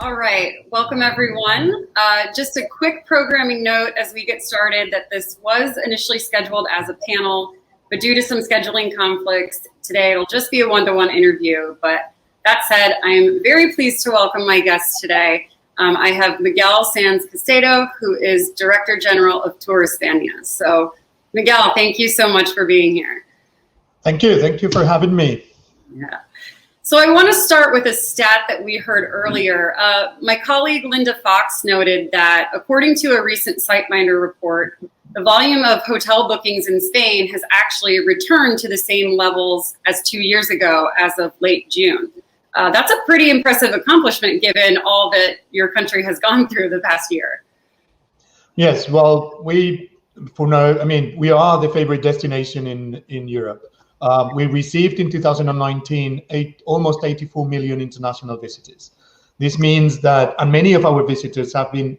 All right, welcome everyone. Just a quick programming note as we get started that this was initially scheduled as a panel, but due to some scheduling conflicts, today it'll just be a one-to-one interview. But that said, I am very pleased to welcome my guests today. I have Miguel Sanz Castedo, who is Director General of TURESPAña. So Miguel, thank you so much for being here. Thank you for having me. Yeah. So I want to start with a stat that we heard earlier. My colleague Linda Fox noted that according to a recent SiteMinder report, the volume of hotel bookings in Spain has actually returned to the same levels as 2 years ago as of late June. That's a pretty impressive accomplishment given all that your country has gone through the past year. Yes, well, we are the favorite destination in Europe. We received in 2019 almost 84 million international visitors. This means that, and many of our visitors have been,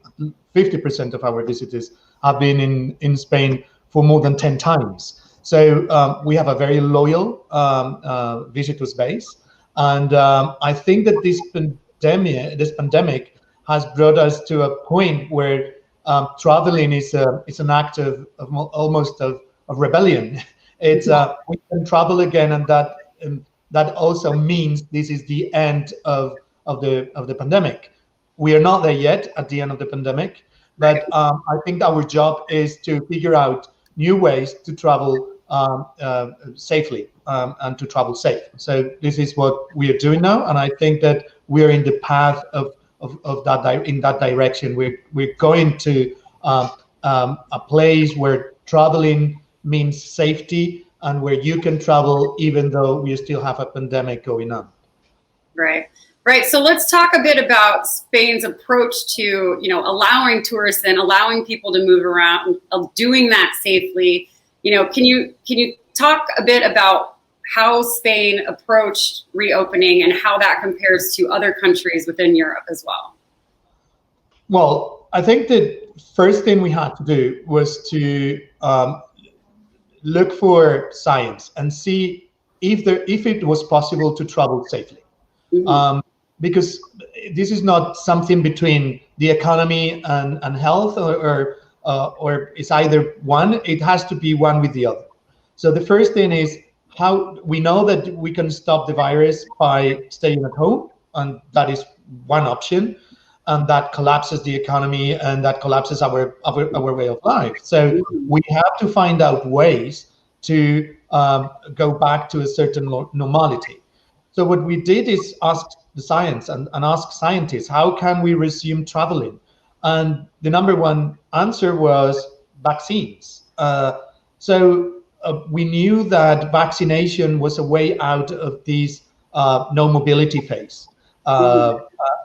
50% of our visitors have been in Spain for more than 10 times. So we have a very loyal visitors base. And I think that this pandemic has brought us to a point where traveling is an act of almost of rebellion. It's we can travel again, and that also means this is the end of the pandemic. We are not there yet at the end of the pandemic, but I think our job is to figure out new ways to travel safely and to travel safe. So this is what we are doing now, and I think that we are in the path of that in that direction. We're going to a place where traveling means safety and where you can travel even though we still have a pandemic going on. Right. So let's talk a bit about Spain's approach to, allowing tourists and allowing people to move around, doing that safely. Can you talk a bit about how Spain approached reopening and how that compares to other countries within Europe as well? Well, I think the first thing we had to do was to look for science and see if it was possible to travel safely. Mm-hmm. Because this is not something between the economy and health, or it's either one. It has to be one with the other. So the first thing is how we know that we can stop the virus by staying at home, and that is one option, and that collapses the economy and that collapses our way of life. So we have to find out ways to go back to a certain normality. So what we did is ask the science and ask scientists, how can we resume traveling? And the number one answer was vaccines. We knew that vaccination was a way out of this no mobility phase.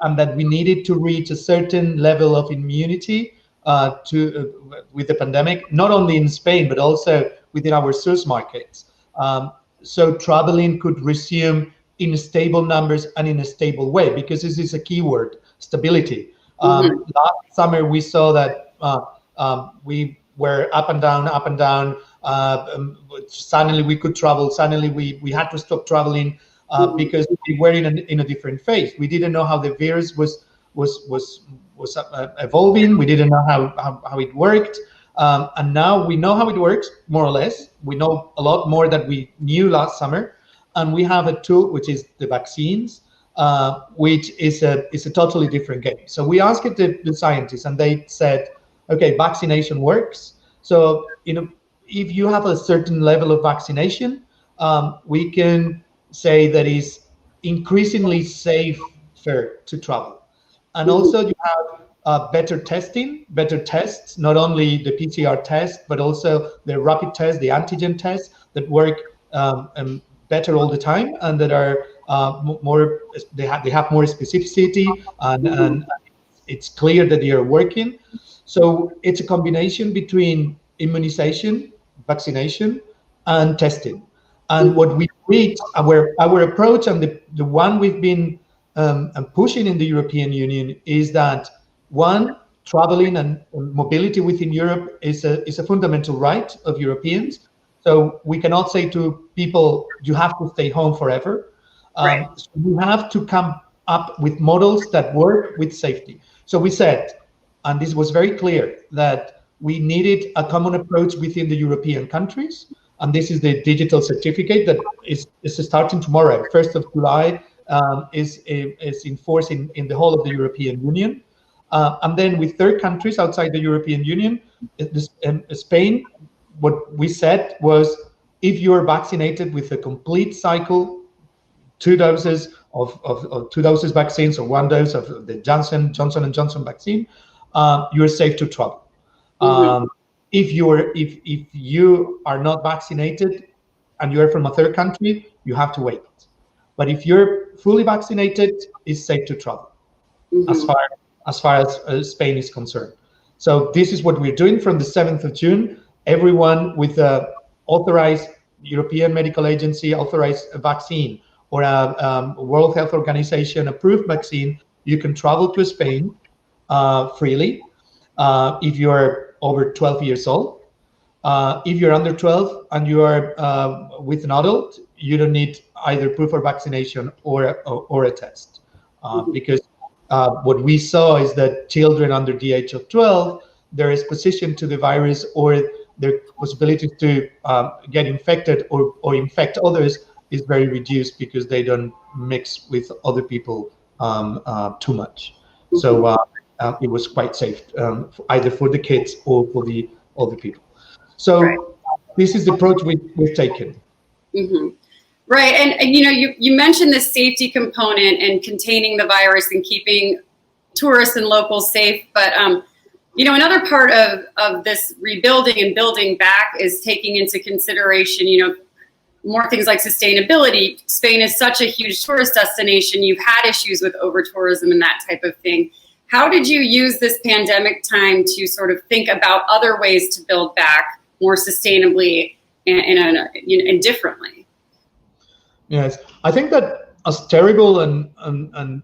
And that we needed to reach a certain level of immunity with the pandemic, not only in Spain, but also within our source markets. So traveling could resume in stable numbers and in a stable way, because this is a key word, stability. Mm-hmm. Last summer, we saw that we were up and down. Suddenly we could travel. Suddenly we had to stop traveling. Because we were in a different phase. We didn't know how the virus was evolving. We didn't know how it worked. And now we know how it works, more or less. We know a lot more than we knew last summer. And we have a tool, which is the vaccines, which is a totally different game. So we asked the scientists, and they said, okay, vaccination works. So if you have a certain level of vaccination, we can say that is increasingly safer to travel. And also you have better tests, not only the PCR test, but also the rapid test, the antigen tests that work better all the time, and that are they have more specificity, and it's clear that they are working. So it's a combination between immunization, vaccination, and testing. And what we reached, our approach, and the one we've been pushing in the European Union, is that one, traveling and mobility within Europe is a fundamental right of Europeans. So we cannot say to people, you have to stay home forever. Right. So we have to come up with models that work with safety. So we said, and this was very clear, that we needed a common approach within the European countries. And this is the digital certificate that is starting tomorrow, 1st of July, is in force in the whole of the European Union. And then with third countries outside the European Union, Spain, what we said was, if you're vaccinated with a complete cycle, 2 doses of 2 doses vaccines or 1 dose of the Johnson & Johnson vaccine, you're safe to travel. If you are not vaccinated and you're from a third country, you have to wait. But if you're fully vaccinated, it's safe to travel, as far as Spain is concerned. So this is what we're doing from the 7th of June. Everyone with a authorized European Medical Agency authorized vaccine or a World Health Organization approved vaccine, you can travel to Spain freely. If you're over 12 years old, if you're under 12 and you are with an adult, you don't need either proof of vaccination or a test, because what we saw is that children under the age of 12, their exposition to the virus or their possibility to get infected or infect others is very reduced because they don't mix with other people too much. So it was quite safe, either for the kids or for the other people. So this is the approach we've taken. Right, and you know, you mentioned the safety component and containing the virus and keeping tourists and locals safe, but you know, another part of this rebuilding and building back is taking into consideration, you know, more things like sustainability. Spain is such a huge tourist destination. You've had issues with over-tourism and that type of thing. How did you use this pandemic time to sort of think about other ways to build back more sustainably and differently? Yes, I think that as terrible and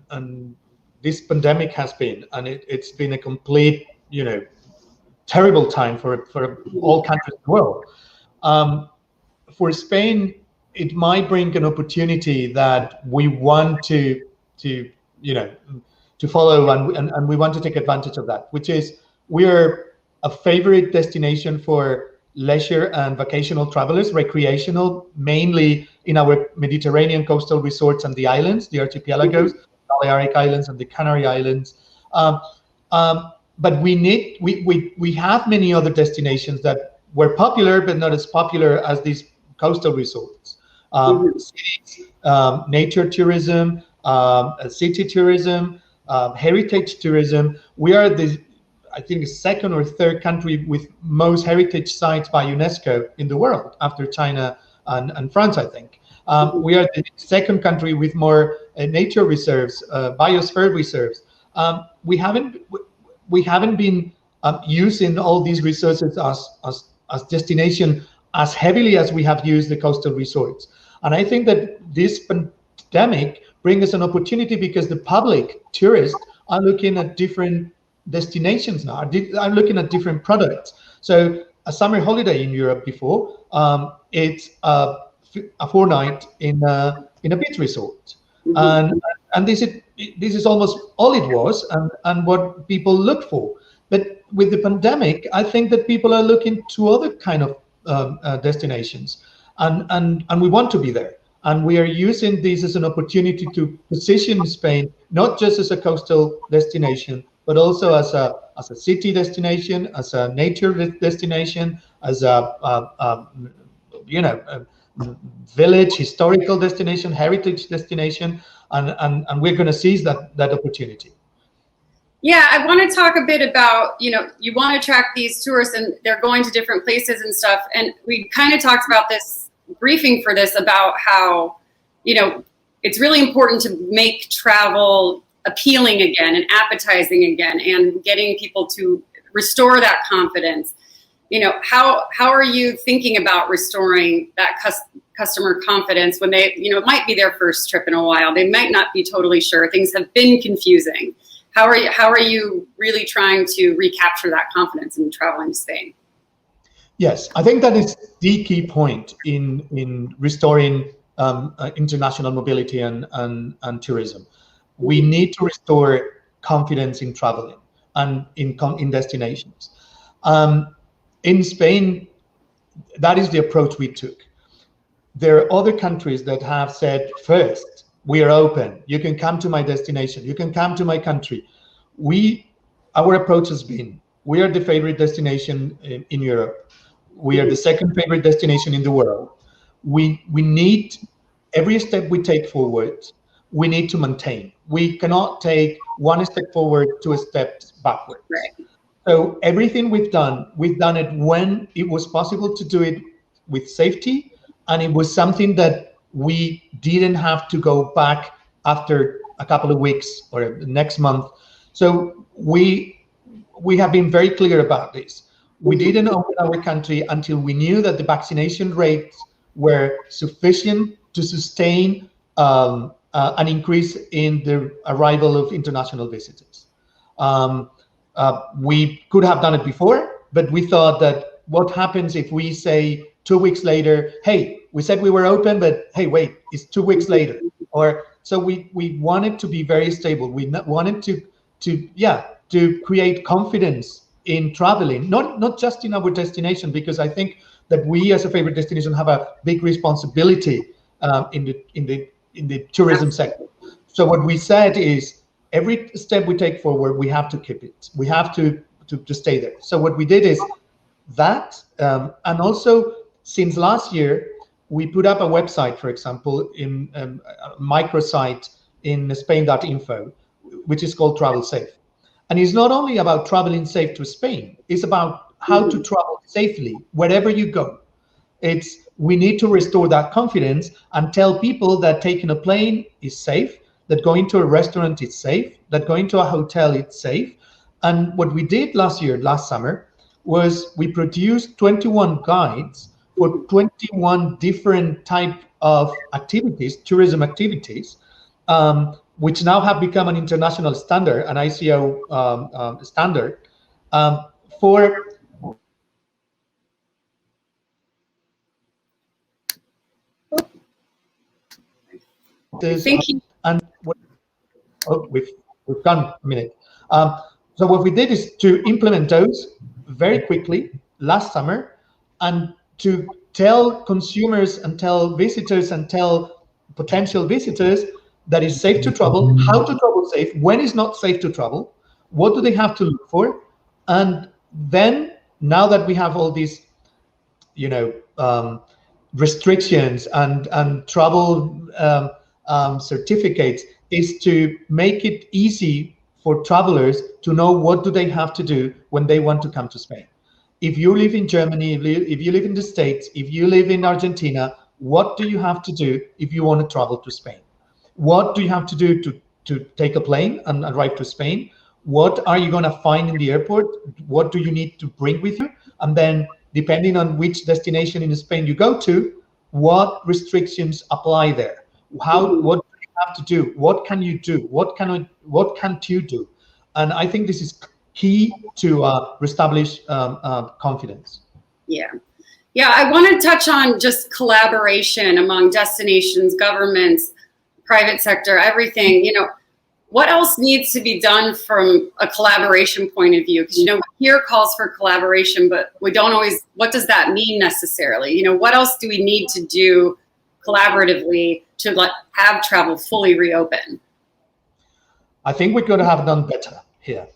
this pandemic has been, and it's been a complete, you know, terrible time for all countries in the world. For Spain, it might bring an opportunity that we want to you know, to follow, and we want to take advantage of that, which is we're a favorite destination for leisure and vacational travelers, recreational, mainly in our Mediterranean coastal resorts and the islands, the archipelagos, Balearic Islands and the Canary Islands. But we have many other destinations that were popular, but not as popular as these coastal resorts. Cities, nature tourism, city tourism, heritage tourism. We are I think, second or third country with most heritage sites by UNESCO in the world, after China and France, I think. We are the second country with more nature reserves, biosphere reserves. We haven't been using all these resources as destination as heavily as we have used the coastal resorts. And I think that this pandemic brings us an opportunity because the public tourists are looking at different destinations now. I'm looking at different products. So a summer holiday in Europe before, it's a fortnight in a beach resort, and this is almost all it was, and what people look for. But with the pandemic, I think that people are looking to other kind of destinations, and we want to be there. And we are using this as an opportunity to position Spain not just as a coastal destination, but also as a city destination, as a nature destination, as a you know, a village, historical destination, heritage destination, and we're going to seize that opportunity. Yeah, I want to talk a bit about, you know, you want to attract these tourists and they're going to different places and stuff. And we kind of talked about this briefing for this about how, you know, it's really important to make travel appealing again and appetizing again and getting people to restore that confidence. You know, how are you thinking about restoring that customer confidence when they, you know, it might be their first trip in a while. They might not be totally sure. Things have been confusing. How are you really trying to recapture that confidence in traveling to Spain? Yes, I think that is the key point in restoring international mobility and tourism. We need to restore confidence in traveling and in destinations. In Spain, that is the approach we took. There are other countries that have said, first, we are open. You can come to my destination. You can come to my country. Our approach has been, we are the favorite destination in Europe. We are the second favorite destination in the world. We need, every step we take forward, we need to maintain. We cannot take one step forward, 2 steps backwards. Right. So everything we've done it when it was possible to do it with safety, and it was something that we didn't have to go back after a couple of weeks or next month. So we have been very clear about this. We didn't open our country until we knew that the vaccination rates were sufficient to sustain an increase in the arrival of international visitors. We could have done it before, but we thought that what happens if we say 2 weeks later, hey, we said we were open, but hey, wait, it's 2 weeks later. Or so we wanted to be very stable. We wanted to create confidence in traveling, not just in our destination, because I think that we as a favorite destination have a big responsibility in the tourism sector. So what we said is, every step we take forward, we have to keep it. We have to stay there. So what we did is that, and also since last year, we put up a website, for example, in a microsite in Spain.info, which is called Travel Safe. And it's not only about traveling safe to Spain, it's about how to travel safely wherever you go. We need to restore that confidence and tell people that taking a plane is safe, that going to a restaurant is safe, that going to a hotel is safe. And what we did last summer, was we produced 21 guides for 21 different type of activities, tourism activities, which now have become an international standard, an ICO standard, for this. And we've gone a minute. So what we did is to implement those very quickly last summer, and to tell consumers and tell visitors and tell potential visitors that it's safe to travel, how to travel safe, when it's not safe to travel, what do they have to look for. And then now that we have all these, restrictions and travel certificates, is to make it easy for travelers to know what do they have to do when they want to come to Spain. If you live in Germany, if you live in the States, if you live in Argentina, what do you have to do if you want to travel to Spain? What do you have to do to take a plane and arrive to Spain? What are you going to find in the airport? What do you need to bring with you? And then, depending on which destination in Spain you go to, what restrictions apply there? What do you have to do? What can you do? What can't you do? And I think this is key to reestablish confidence. Yeah, I want to touch on just collaboration among destinations, governments, private sector, everything. What else needs to be done from a collaboration point of view? Because, we hear calls for collaboration, but we don't always, what does that mean necessarily? What else do we need to do collaboratively to have travel fully reopen? I think we could have done better here.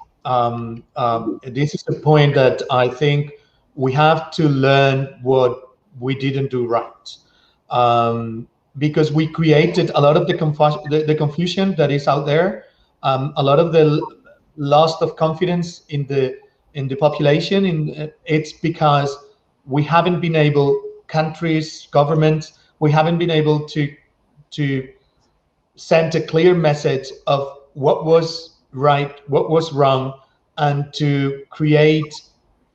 This is the point that I think we have to learn what we didn't do right. Because we created a lot of the confusion that is out there, a lot of the loss of confidence in the population. It's because we haven't been able, countries, governments, we haven't been able to send a clear message of what was right, what was wrong, and to create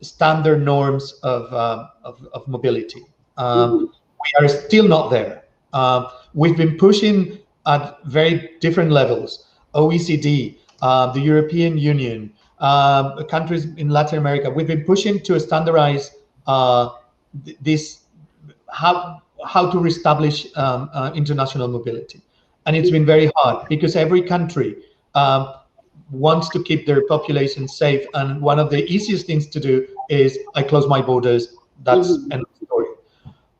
standard norms of mobility. We are still not there. We've been pushing at very different levels. OECD, the European Union, countries in Latin America. We've been pushing to standardize this, how to reestablish international mobility. and it's been very hard because every country wants to keep their population safe, and one of the easiest things to do is I close my borders. That's end of story.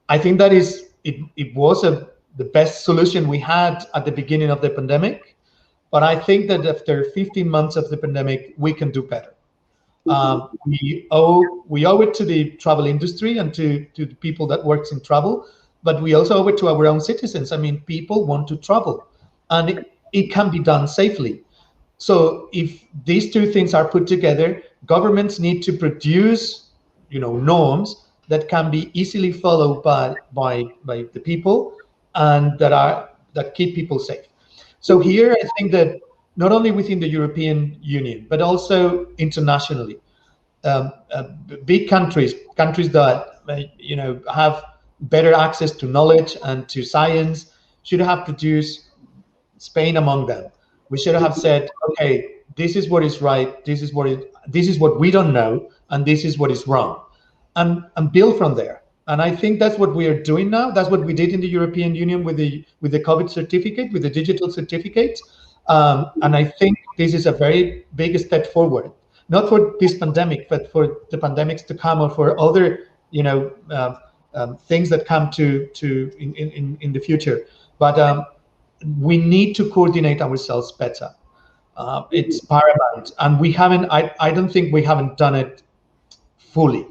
I think that it was the best solution we had at the beginning of the pandemic, but I think that after 15 months of the pandemic, we can do better. We owe it to the travel industry and to the people that works in travel, but we also owe it to our own citizens. I mean, people want to travel, and it can be done safely. So if these two things are put together, governments need to produce, norms that can be easily followed by the people, and that keep people safe. So here, I think that not only within the European Union, but also internationally, big countries that have better access to knowledge and to science should have produced, Spain among them. We should have said, okay, this is what is right, this is what we don't know, and this is what is wrong, and build from there. And I think that's what we are doing now. That's what we did in the European Union with the COVID certificate, with the digital certificate. And I think this is a very big step forward, not for this pandemic, but for the pandemics to come, or for other, things that come in the future. But we need to coordinate ourselves better. It's paramount, and we haven't. I don't think we haven't done it fully.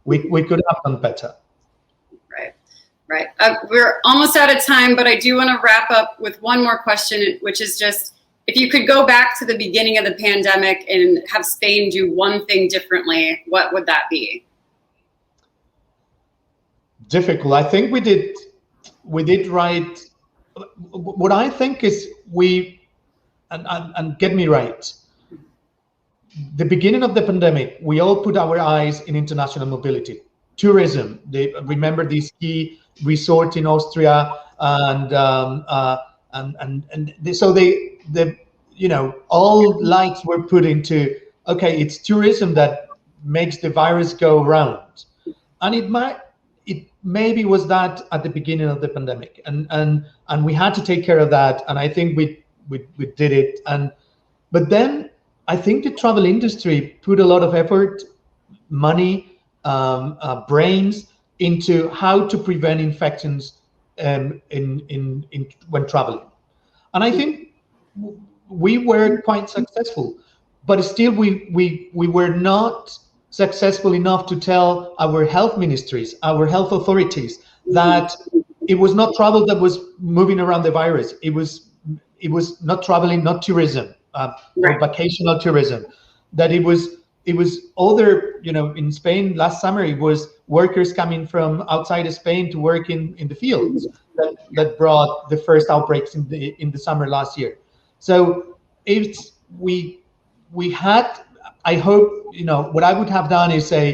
We could have done better. Right. We're almost out of time, but I do want to wrap up with one more question, which is just, if you could go back to the beginning of the pandemic and have Spain do one thing differently, what would that be? Difficult. I think we did right. What I think is and get me right, the beginning of the pandemic, we all put our eyes in international mobility, tourism. Remember the ski resort in Austria, and so all lights were put into, okay, it's tourism that makes the virus go round, and it maybe was that at the beginning of the pandemic, and we had to take care of that, and I think we did it, but then I think the travel industry put a lot of effort, money, brains into how to prevent infections when traveling, and I think we were quite successful, but still we were not successful enough to tell our health ministries, our health authorities, that it was not travel that was moving around the virus. It was not traveling, not tourism, or vacational tourism. That it was other, in Spain last summer, it was workers coming from outside of Spain to work in the fields that brought the first outbreaks in the summer last year. So we had, I hope, what I would have done is say,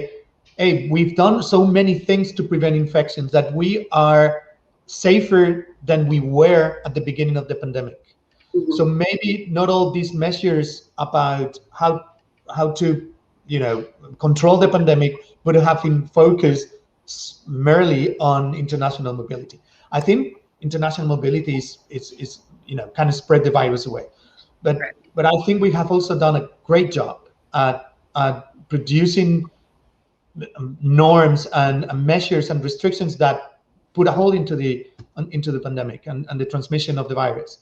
hey, we've done so many things to prevent infections that we are safer than we were at the beginning of the pandemic. Mm-hmm. So maybe not all these measures about how to, control the pandemic, but having focused merely on international mobility. I think international mobility is kind of spread the virus away. But I think we have also done a great job at producing norms and measures and restrictions that put a hold into the pandemic and the transmission of the virus.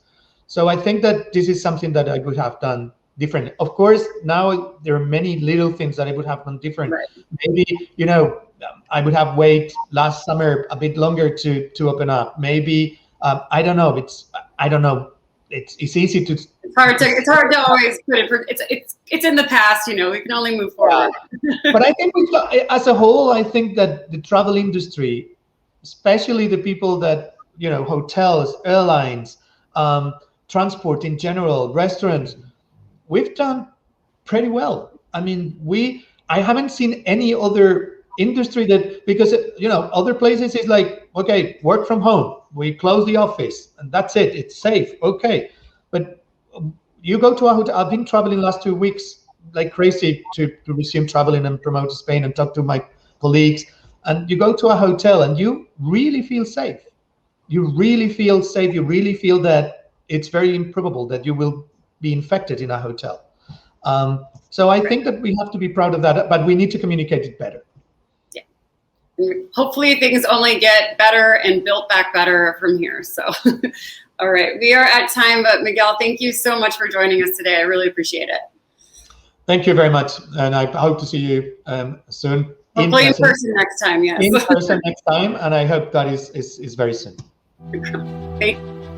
So I think that this is something that I would have done different. Of course, now there are many little things that I would have done different. Right. Maybe, I would have waited last summer a bit longer to open up. Maybe, I don't know. It's easy to. It's hard to always put it. It's in the past. We can only move forward. Yeah. But I think as a whole, I think that the travel industry, especially the people that hotels, airlines, transport in general, restaurants, we've done pretty well. I mean, I haven't seen any other industry that, because other places is like, okay, work from home, we close the office and that's it, it's safe, okay. But you go to a hotel. I've been traveling last 2 weeks like crazy to resume traveling and promote Spain and talk to my colleagues, and you go to a hotel and you really feel safe. You really feel safe. You really feel that it's very improbable that you will be infected in a hotel. So I think that we have to be proud of that, but we need to communicate it better. Yeah. Hopefully things only get better and built back better from here. So, all right, we are at time, but Miguel, thank you so much for joining us today. I really appreciate it. Thank you very much, and I hope to see you soon. Hopefully in person next time, yes. In person next time, and I hope that is very soon. Thank you.